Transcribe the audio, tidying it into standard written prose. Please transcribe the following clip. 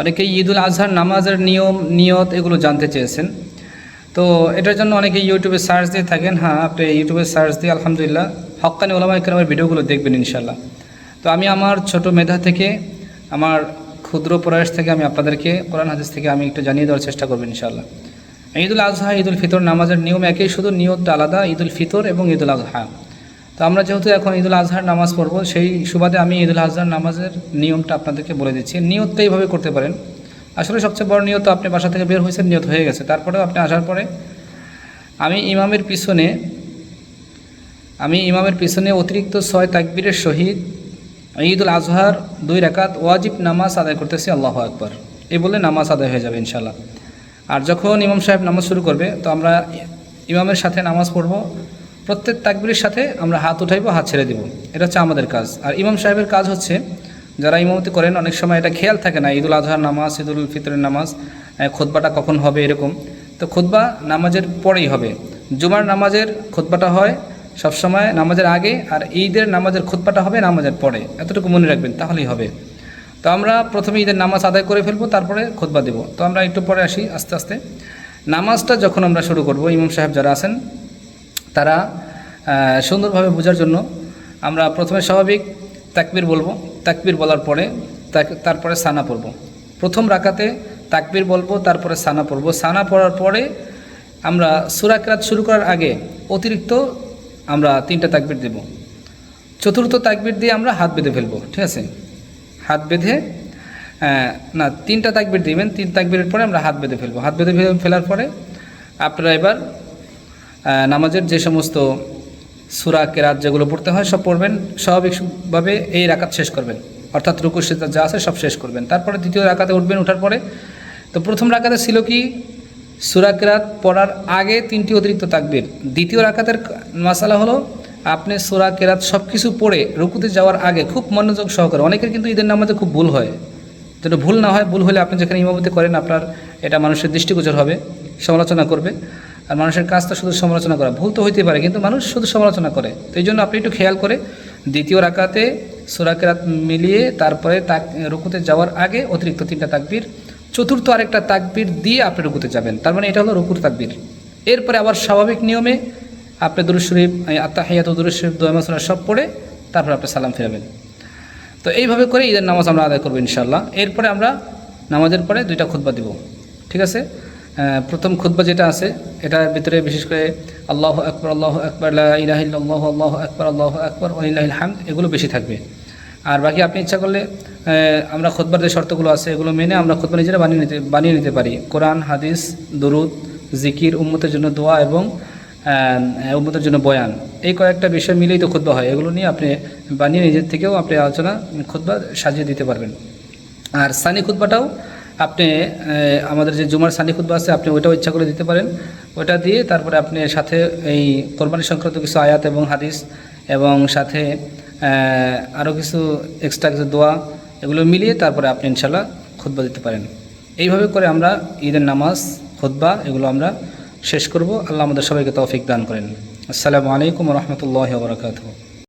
অনেকেই ঈদুল আজহার নামাজের নিয়ম নিয়ত এগুলো জানতে চেয়েছেন। তো এটার জন্য অনেকেই ইউটিউবে সার্চ দিয়ে থাকেন। হ্যাঁ, আপনি ইউটিউবে সার্চ দিয়ে আলহামদুলিল্লাহ হক্কানি ওলামায়ে কেরামের ভিডিওগুলো দেখবেন ইনশাল্লাহ। তো আমি আমার ছোট মেধা থেকে, আমার ক্ষুদ্র প্রয়াস থেকে আমি আপনাদেরকে কোরআন হাদিস থেকে আমি একটু জানিয়ে দেওয়ার চেষ্টা করবেন ইনশাল্লাহ। ঈদুল আজহা ঈদুল ফিতর নামাজের নিয়ম একই, শুধু নিয়তটা আলাদা। ঈদুল ফিতর এবং ঈদুল আজহা, তো আমরা যেহেতু এখন ঈদুল আজহার নামাজ পড়ব, সেই সুবাদে আমি ঈদুল আজহার নামাজের নিয়মটা আপনাদেরকে বলে দিচ্ছি। নিয়তটা এইভাবে করতে পারেন। আসলে সবচেয়ে বড় নিয়ত, আপনি বাসা থেকে বের হয়েছেন, নিয়ত হয়ে গেছে, তারপরেও আপনি আসার পরে আমি ইমামের পিছনে অতিরিক্ত 6 তাকবীরের সহিত ঈদুল আজহার 2 রাকাত ওয়াজিব নামাজ আদায় করতেছি, আল্লাহু আকবার এই বলে নামাজ আদায় হয়ে যাবে ইনশাল্লাহ। আর যখন ইমাম সাহেব নামাজ শুরু করবে, তো আমরা ইমামের সাথে নামাজ পড়ব, প্রত্যেক তাকবীরের সাথে আমরা হাত উঠাইব, হাত ছেড়ে দিব। এটা হচ্ছে আমাদের কাজ। আর ইমাম সাহেবের কাজ হচ্ছে, যারা ইমামতি করেন অনেক সময় এটা খেয়াল থাকে না, ঈদুল আজহার নামাজ, ঈদুল ফিতরের নামাজ, খুতবাটা কখন হবে এরকম। তো খুতবা নামাজের পরেই হবে। জুমার নামাজের খুতবাটা হয় সবসময় নামাজের আগে, আর ঈদের নামাজের খুতবাটা হবে নামাজের পরে। এতটুকু মনে রাখবেন, তাহলেই হবে। তো আমরা প্রথমে ঈদের নামাজ আদায় করে ফেলবো, তারপরে খুতবা দেব। তো আমরা একটু পরে আসি আস্তে আস্তে। নামাজটা যখন আমরা শুরু করব, ইমাম সাহেব যারা আছেন তারা সুন্দরভাবে বোঝার জন্য আমরা প্রথমে স্বাভাবিক তাকবীর বলবো। তাকবীর বলার পরে তারপরে সানা পড়ব। প্রথম রাকাতে তাকবীর বলবো, তারপরে সানা পড়ব। সানা পড়ার পরে আমরা সূরা কিরাত শুরু করার আগে অতিরিক্ত আমরা 3টা তাকবীর দেব। চতুর্থ তাকবীর দিয়ে আমরা হাত বেঁধে ফেলবো, ঠিক আছে? হাত বেঁধে 3টা তাকবীর দিবেন। 3 তাকবীরের পরে আমরা হাত বেঁধে ফেলবো। হাত বেঁধে ফেলার পরে আপনারা এবার নামাজের যে সমস্ত সূরা কিরাত যেগুলো পড়তে হয় সব পড়বেন। স্বাভাবিকভাবে এই রাকাত শেষ করবেন, অর্থাৎ রুকু সিজদা যা আছে সব শেষ করবেন। তারপরে দ্বিতীয় রাকাতে উঠবেন। ওঠার পরে, তো প্রথম রাকাতে ছিল কি, সূরা কিরাত পড়ার আগে 3টি অতিরিক্ত তাকবীর। দ্বিতীয় রাকাতের মাসালা হলো, আপনি সূরা কিরাত সব কিছু পড়ে রুকুতে যাওয়ার আগে খুব মনোযোগ সহকারে, অনেকের কিন্তু ঈদের নামাজে খুব ভুল হয়, যেন ভুল না হয়। ভুল হলে আপনি যেখানে ইমামতি করেন আপনার এটা মানুষের দৃষ্টিগোচর হবে, সমালোচনা করবে। আর মানুষের কাজ তো শুধু সমালোচনা করা, ভুল তো হইতে পারে, কিন্তু মানুষ শুধু সমালোচনা করে। তো এই জন্য আপনি একটু খেয়াল করে দ্বিতীয় রাকাতে সূরা কিরাত মিলিয়ে তারপরে রুকুতে যাওয়ার আগে অতিরিক্ত 3টা তাকবীর, চতুর্থ আরেকটা তাকবীর দিয়ে আপনি রুকুতে যাবেন। তার মানে এটা হলো রুকুর তাকবীর। এরপরে আবার স্বাভাবিক নিয়মে আপনি দুরূদ শরীফ, আত্তাহিয়াতু, দুরূদ শরীফ, দোয়া মাসুরা সব পড়ে তারপর আপনি সালাম ফিরাবেন। তো এইভাবে করে ঈদের নামাজ আমরা আদায় করবো ইনশাল্লাহ। এরপরে আমরা নামাজের পরে 2টা খুতবা দিব, ঠিক আছে? প্রথম খুতবা যেটা আছে, এটার ভিতরে বিশেষ করে আল্লাহু আকবার, আল্লাহু আকবার, লা ইলাহা ইল্লাল্লাহু, আল্লাহু আকবার, আল্লাহু আকবার, ওয়া লিল্লাহিল হামদ, এগুলো বেশি থাকবে। আর বাকি আপনি ইচ্ছা করলে আমরা খুতবার যে শর্তগুলো আছে এগুলো মেনে আমরা খুতবা নিজেরা বানিয়ে নিতে পারি। কোরআন, হাদিস, দরুদ, জিকির, উম্মতের জন্য দোয়া এবং উম্মতের জন্য বয়ান, এই কয়েকটা বিষয় মিলেই তো খুতবা হয়। এগুলো নিয়ে আপনি বানিয়ে নিজের থেকেও আপনি আলোচনা খুতবা সাজিয়ে দিতে পারবেন। আর সানি খুতবাটাও আপনি আমাদের যে জুমার সানি খুতবা আছে, আপনি ওইটাও ইচ্ছা করে দিতে পারেন। ওইটা দিয়ে তারপরে আপনি সাথে এই কোরবানি সংক্রান্ত কিছু আয়াত এবং হাদিস এবং সাথে আরও কিছু এক্সট্রা কিছু দোয়া, এগুলো মিলিয়ে তারপরে আপনি ইনশাল্লাহ খুতবা দিতে পারেন। এইভাবে করে আমরা ঈদের নামাজ, খুতবা এগুলো আমরা শেষ করব। আল্লাহ আমাদের সবাইকে তৌফিক দান করেন। আসসালামু আলাইকুম ওয়া রাহমাতুল্লাহি ওয়া বারাকাতুহু।